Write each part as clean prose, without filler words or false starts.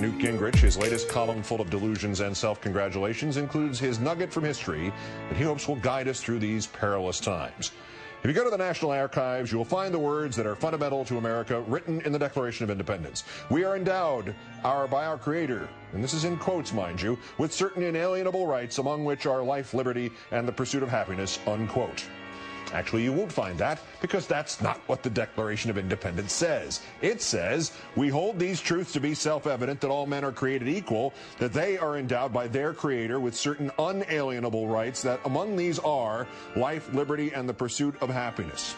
Newt Gingrich. His latest column full of delusions and self-congratulations includes his nugget from history that he hopes will guide us through these perilous times. If you go to the National Archives, you will find the words that are fundamental to America written in the Declaration of Independence. We are endowed by our Creator, and this is in quotes, mind you, with certain inalienable rights, among which are life, liberty, and the pursuit of happiness, unquote. Actually, you won't find that, because that's not what the Declaration of Independence says. It says, we hold these truths to be self-evident, that all men are created equal, that they are endowed by their Creator with certain unalienable rights, that among these are life, liberty, and the pursuit of happiness.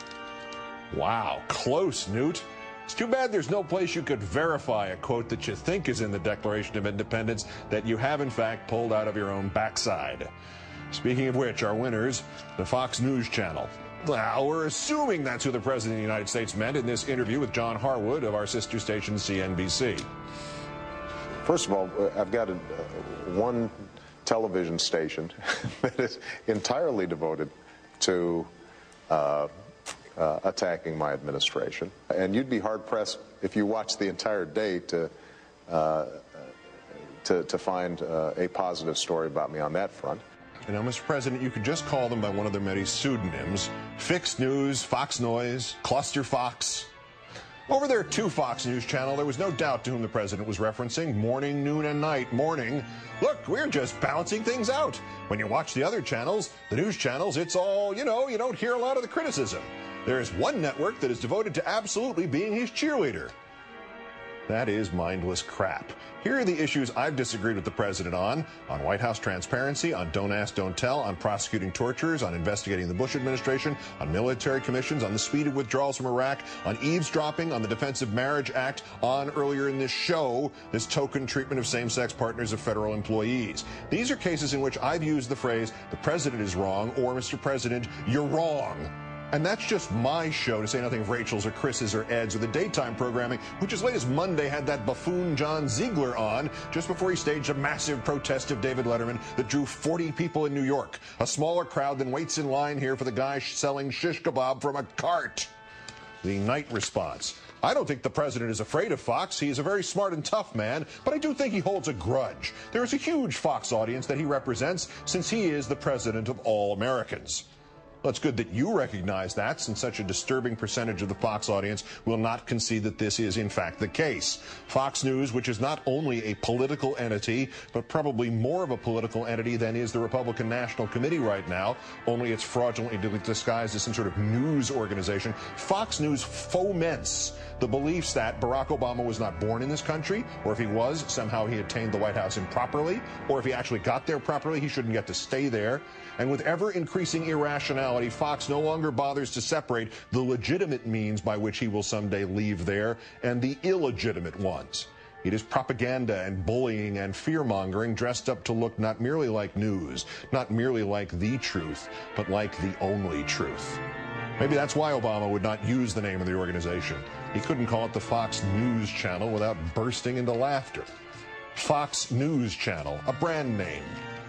Wow, close, Newt. It's too bad there's no place you could verify a quote that you think is in the Declaration of Independence that you have, in fact, pulled out of your own backside. Speaking of which, our winners, the Fox News Channel. Well, we're assuming that's who the President of the United States meant in this interview with John Harwood of our sister station, CNBC. First of all, I've got one television station that is entirely devoted to attacking my administration. And you'd be hard-pressed if you watched the entire day to find a positive story about me on that front. You know, Mr. President, you could just call them by one of their many pseudonyms. Fixed News, Fox Noise, Cluster Fox. Over their two Fox News channel, there was no doubt to whom the President was referencing. Morning, noon, and night. Morning. Look, we're just balancing things out. When you watch the other channels, the news channels, it's all, you know, you don't hear a lot of the criticism. There is one network that is devoted to absolutely being his cheerleader. That is mindless crap. Here are the issues I've disagreed with the President on White House transparency, on Don't Ask, Don't Tell, on prosecuting torturers, on investigating the Bush administration, on military commissions, on the speed of withdrawals from Iraq, on eavesdropping, on the Defense of Marriage Act, on earlier in this show, this token treatment of same-sex partners of federal employees. These are cases in which I've used the phrase, the President is wrong, or Mr. President, you're wrong. And that's just my show, to say nothing of Rachel's or Chris's or Ed's or the daytime programming, which as late as Monday had that buffoon John Ziegler on just before he staged a massive protest of David Letterman that drew 40 people in New York, a smaller crowd than waits in line here for the guy selling shish kebab from a cart. The night response. I don't think the President is afraid of Fox. He is a very smart and tough man, but I do think he holds a grudge. There is a huge Fox audience that he represents, since he is the President of all Americans. Well, it's good that you recognize that, since such a disturbing percentage of the Fox audience will not concede that this is, in fact, the case. Fox News, which is not only a political entity, but probably more of a political entity than is the Republican National Committee right now, only it's fraudulently disguised as some sort of news organization. Fox News foments the beliefs that Barack Obama was not born in this country, or if he was, somehow he attained the White House improperly, or if he actually got there properly, he shouldn't get to stay there. And with ever-increasing irrationality, Fox no longer bothers to separate the legitimate means by which he will someday leave there and the illegitimate ones. It is propaganda and bullying and fear-mongering dressed up to look not merely like news, not merely like the truth, but like the only truth. Maybe that's why Obama would not use the name of the organization. He couldn't call it the Fox News Channel without bursting into laughter. Fox News Channel, a brand name,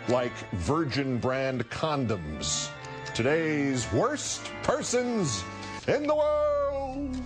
like Virgin brand condoms. Today's worst persons in the world.